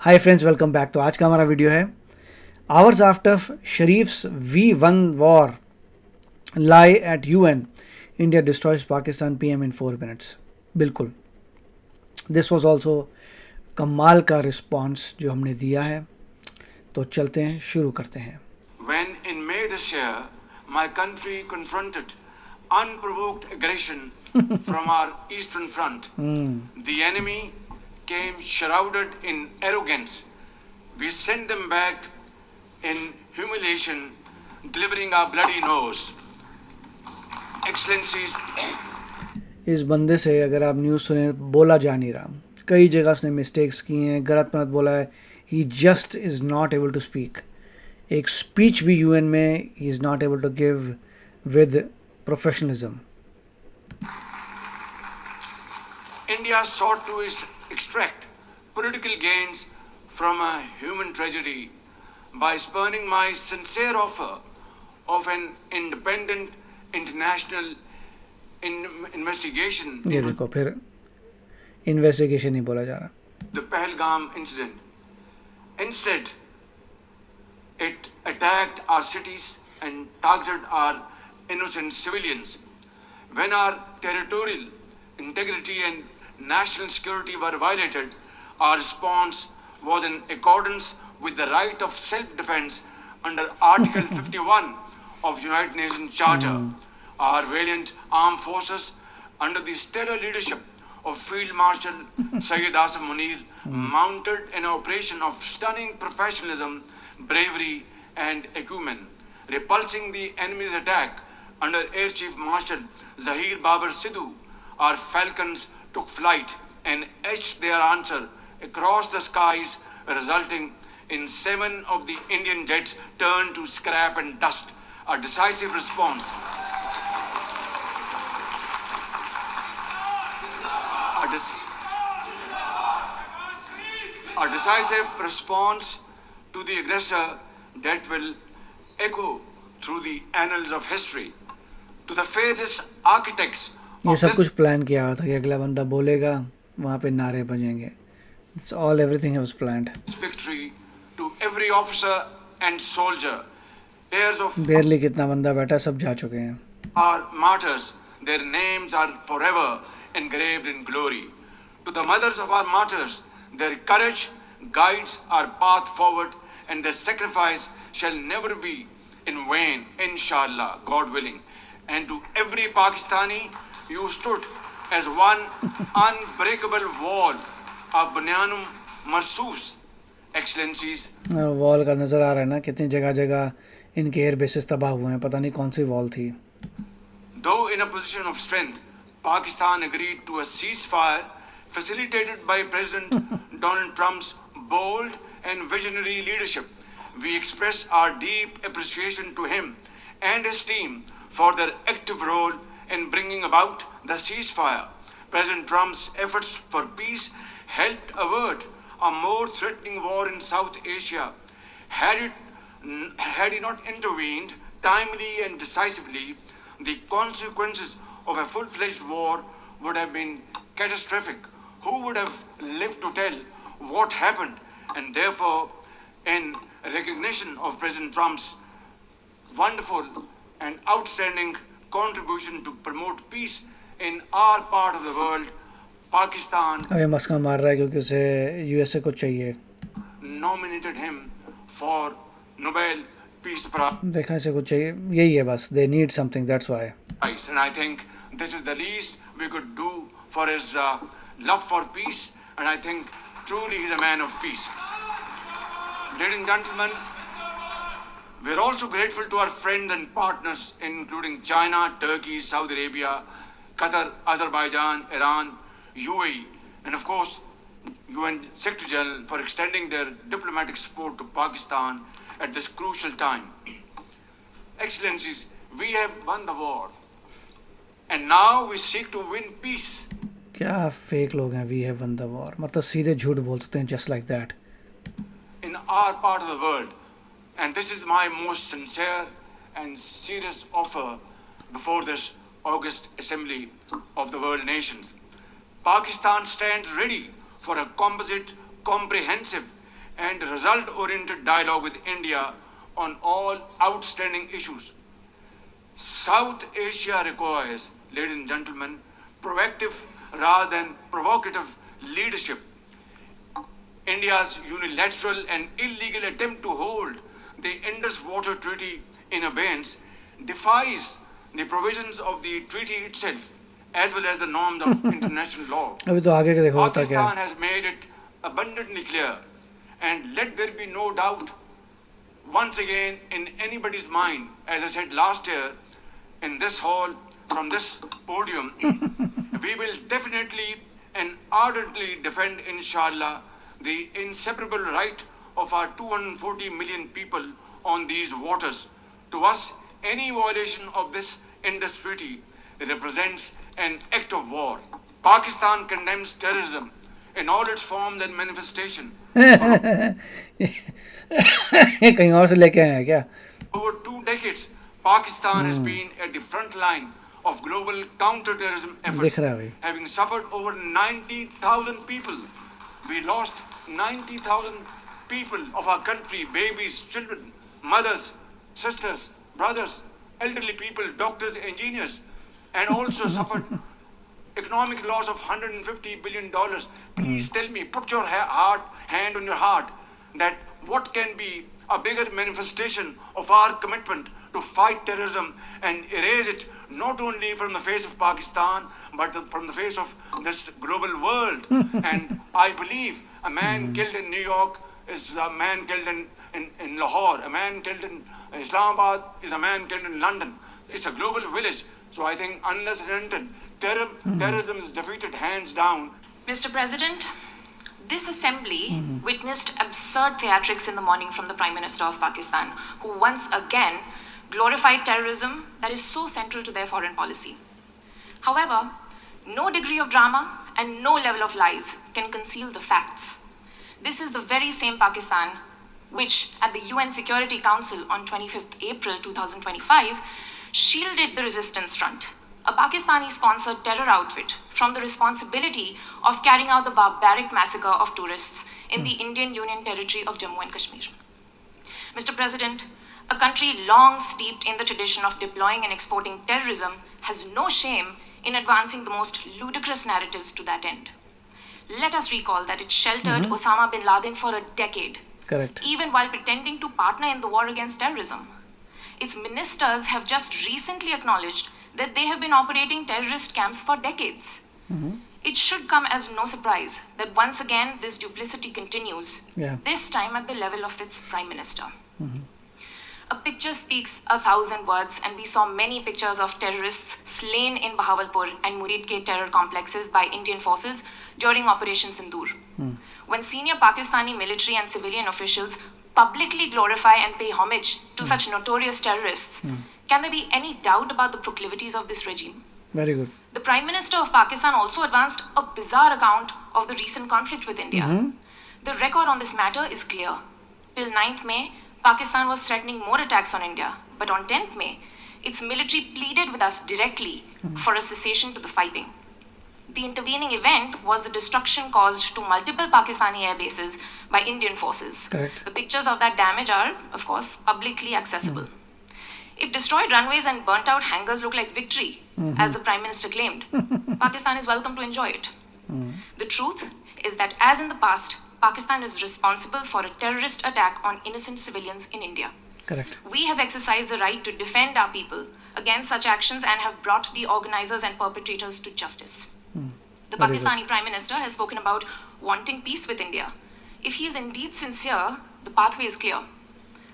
Hi friends, welcome back. तो आज का हमारा वीडियो है hours after Sharif's we won war lie at UN, India destroys Pakistan PM in 4 minutes. बिल्कुल, दिस वाज आल्सो कमाल का रिस्पांस जो हमने दिया है। तो चलते हैं, शुरू करते हैं। When in May this year, my country confronted unprovoked aggression from our eastern front, the enemy came shrouded in arrogance. We sent them back in humiliation, delivering our bloody nose. Excellencies, इस बंदे से अगर आप news सुने, बोला जा नहीं रहा। कई जगह उसने मिस्टेक्स की हैं, गलत मलत बोला है। He just is not able to speak. एक स्पीच भी यूएन में he is not able to give with professionalism. India sought to extract political gains from a human tragedy by spurning my sincere offer of an independent international investigation ये into देखो, फिर investigation नहीं बोला जा रहा। the Pahalgam incident. Instead, it attacked our cities and targeted our innocent civilians. When our territorial integrity and national security were violated, our response was in accordance with the right of self-defense under Article 51 of United Nations Charter. Our valiant armed forces, under the stellar leadership of Field Marshal Syed Asif Munir, mounted an operation of stunning professionalism, bravery, and acumen. Repulsing the enemy's attack under Air Chief Marshal Zahir Babar Sidhu, our falcons took flight and etched their answer across the skies, resulting in 7 of the Indian jets turned to scrap and dust. A decisive response. A decisive response to the aggressor that will echo through the annals of history. To the fearless architects ये of सब this कुछ plan किया हुआ था कि अगला बंदा बोलेगा, वहाँ पे नारे बजेंगे। It's all everything was planned. victory, to every officer and soldier, heirs of बेरली कितना बंदा बैठा, सब जा चुके हैं। our martyrs, their names are forever engraved in glory. To the mothers of our martyrs, their courage guides our path forward, and their sacrifice shall never be in vain, inshallah, God willing. And to every Pakistani, you stood as one unbreakable wall, a bunyanum marsus. Excellencies, wall का नज़र आ रहा है ना, कितनी जगह जगह इनके air bases तबाह हुए हैं। पता नहीं कौन सी वॉल थी। though in a position of strength, Pakistan agreed to a ceasefire facilitated by President Donald Trump's bold and visionary leadership. We express our deep appreciation to him and his team for their active role in bringing about the ceasefire. President Trump's efforts for peace helped avert a more threatening war in South Asia. Had he not intervened timely and decisively, the consequences of a full-fledged war would have been catastrophic. Who would have lived to tell what happened? And therefore, in recognition of President Trump's wonderful and outstanding contribution to promote peace in our part of the world, Pakistan अभी मस्का मार रहा है क्योंकि उसे USA को चाहिए। nominated him for Nobel Peace Prize. देखा, इसे कुछ चाहिए, यही है बस। They need something, that's why. And I think this is the least we could do for his love for peace, and I think truly he's a man of peace. Ladies and gentlemen, we're also grateful to our friends and partners, including China, Turkey, Saudi Arabia, Qatar, Azerbaijan, Iran, UAE, and of course, UN Secretary General for extending their diplomatic support to Pakistan at this crucial time. Excellencies, we have won the war, and now we seek to win peace. क्या fake लोग हैं। We have won the war, मतलब सीधे झूठ बोल सकते हैं, just like that. In our part of the world, and this is my most sincere and serious offer before this August Assembly of the World Nations. Pakistan stands ready for a composite, comprehensive, and result-oriented dialogue with India on all outstanding issues. South Asia requires, ladies and gentlemen, proactive rather than provocative leadership. India's unilateral and illegal attempt to hold the Indus Water Treaty in abeyance defies the provisions of the treaty itself as well as the norms of international law. अभी तो आगे के देखो होता क्या है. Pakistan has made it abundantly clear, and let there be no doubt once again in anybody's mind, as I said last year in this hall, from this podium, we will definitely and ardently defend, inshallah, the inseparable right of our 240 million people on these waters. To us, any violation of this Indus Treaty represents an act of war. Pakistan condemns terrorism in all its forms and manifestation. ये कहीं और से लेके आए हैं क्या? Over 2 decades, Pakistan has been at the front line of global counter-terrorism दिख efforts, रहा है भाई. having suffered over 90,000 people. We lost 90,000 people of our country, babies, children, mothers, sisters, brothers, elderly people, doctors, engineers, and also suffered economic loss of $150 billion. Please tell me, put your hand on your heart, that what can be a bigger manifestation of our commitment to fight terrorism and erase it not only from the face of Pakistan but from the face of this global world. And I believe a man killed in New York is a man killed in Lahore, a man killed in Islamabad is a man killed in London. It's a global village. So I think unless and until terrorism is defeated hands down. Mr. President, this assembly witnessed absurd theatrics in the morning from the Prime Minister of Pakistan, who once again glorified terrorism that is so central to their foreign policy. However, no degree of drama and no level of lies can conceal the facts. This is the very same Pakistan which, at the UN Security Council on 25th April 2025, shielded the Resistance Front, a Pakistani-sponsored terror outfit, from the responsibility of carrying out the barbaric massacre of tourists in the Indian Union territory of Jammu and Kashmir. Mr. President, a country long steeped in the tradition of deploying and exporting terrorism has no shame in advancing the most ludicrous narratives to that end. Let us recall that it sheltered Osama bin Laden for a decade, Correct. even while pretending to partner in the war against terrorism. Its ministers have just recently acknowledged that they have been operating terrorist camps for decades. It should come as no surprise that once again this duplicity continues, Yeah. this time at the level of its prime minister. A picture speaks 1,000 words, and we saw many pictures of terrorists slain in Bahawalpur and Muridke terror complexes by Indian forces during Operation Sindoor. When senior Pakistani military and civilian officials publicly glorify and pay homage to such notorious terrorists, can there be any doubt about the proclivities of this regime? Very good. The Prime Minister of Pakistan also advanced a bizarre account of the recent conflict with India. The record on this matter is clear. Till 9th May, Pakistan was threatening more attacks on India, but on 10th May, its military pleaded with us directly for a cessation to the fighting. The intervening event was the destruction caused to multiple Pakistani air bases by Indian forces. Correct. The pictures of that damage are, of course, publicly accessible. If destroyed runways and burnt out hangars look like victory, as the Prime Minister claimed, Pakistan is welcome to enjoy it. The truth is that, as in the past, Pakistan is responsible for a terrorist attack on innocent civilians in India. Correct. We have exercised the right to defend our people against such actions and have brought the organizers and perpetrators to justice. The Very good. Pakistani Prime Minister has spoken about wanting peace with India. If he is indeed sincere, the pathway is clear.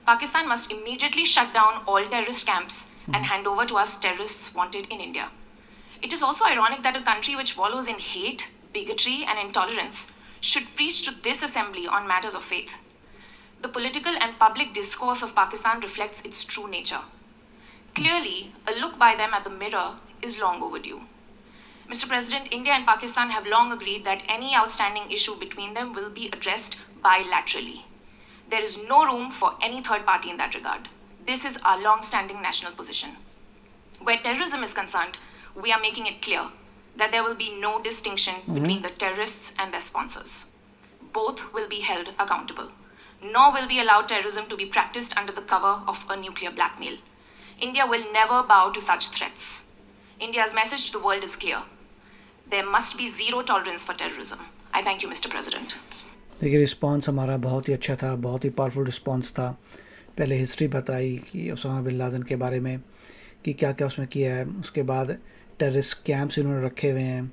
Pakistan must immediately shut down all terrorist camps and hand over to us terrorists wanted in India. It is also ironic that a country which wallows in hate, bigotry, and intolerance should preach to this assembly on matters of faith. The political and public discourse of Pakistan reflects its true nature. Clearly, a look by them at the mirror is long overdue. Mr. President, India and Pakistan have long agreed that any outstanding issue between them will be addressed bilaterally. There is no room for any third party in that regard. This is our long-standing national position. Where terrorism is concerned, we are making it clear that there will be no distinction between the terrorists and their sponsors. Both will be held accountable. nor will we allow terrorism to be practiced under the cover of a nuclear blackmail. India will never bow to such threats. India's message to the world is clear. There must be zero tolerance for terrorism. I thank you, Mr. President. देखिए response हमारा बहुत ही अच्छा था, बहुत ही powerful response था। पहले history बताई कि उसामा बिन लादेन के बारे में कि क्या क्या उसमें किया है, उसके बाद टेररिस्ट कैंप्स इन्होंने रखे हुए हैं,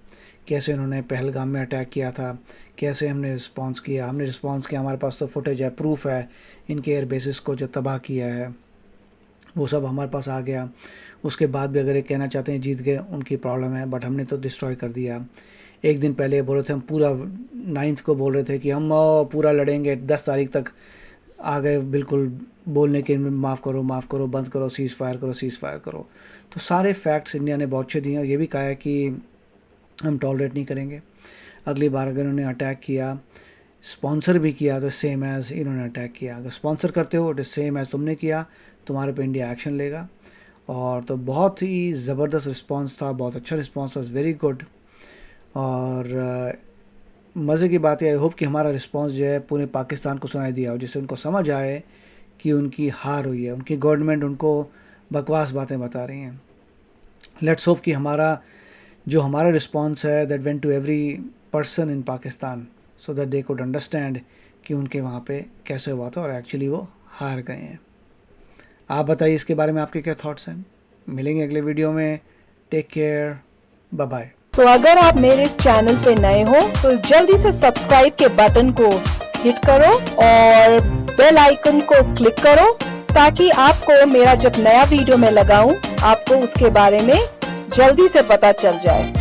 कैसे इन्होंने पहलगाम में अटैक किया था, कैसे हमने रिस्पांस किया। हमारे पास तो फुटेज है, प्रूफ है, इनके एयर बेसिस को जो तबाह किया है वो सब हमारे पास आ गया। उसके बाद भी अगर ये कहना चाहते हैं जीत गए, उनकी प्रॉब्लम है, बट हमने तो डिस्ट्रॉय कर दिया। एक दिन पहले बोल रहे थे हम पूरा 9 को बोल रहे थे कि हम पूरा लड़ेंगे, 10 तारीख तक आ गए बिल्कुल बोलने के माफ़ करो, बंद करो, सीज़ फायर करो। तो सारे फैक्ट्स इंडिया ने बहुत अच्छे दिए और ये भी कहा है कि हम टॉलरेट नहीं करेंगे। अगली बार अगर उन्होंने अटैक किया, स्पॉन्सर भी किया, तो सेम एज़ इन्होंने अटैक किया। अगर स्पॉन्सर करते हो तो सेम एज़ तुमने किया, तुम्हारे पे इंडिया एक्शन लेगा। और तो बहुत ही ज़बरदस्त रिस्पांस था, बहुत अच्छा रिस्पांस था, वेरी गुड। और मज़े की बात है, आई होप कि हमारा रिस्पांस जो है पूरे पाकिस्तान को सुनाई दिया हो, जिससे उनको समझ आए कि उनकी हार हुई है, उनकी गवर्नमेंट उनको बकवास बातें बता रही हैं। लेट्स होप कि हमारा रिस्पांस है that went to every person in Pakistan so that they could understand कि उनके वहाँ पे कैसे हुआ था और एक्चुअली वो हार गए हैं। आप बताइए इसके बारे में आपके क्या थॉट्स हैं। मिलेंगे अगले वीडियो में। Take care, bye bye. तो अगर आप मेरे इस चैनल पे नए हो तो जल्दी से सब्सक्राइब के बटन को हिट करो और बेल आइकन को क्लिक करो ताकि आपको मेरा जब नया वीडियो मैं लगाऊं आपको उसके बारे में जल्दी से पता चल जाए।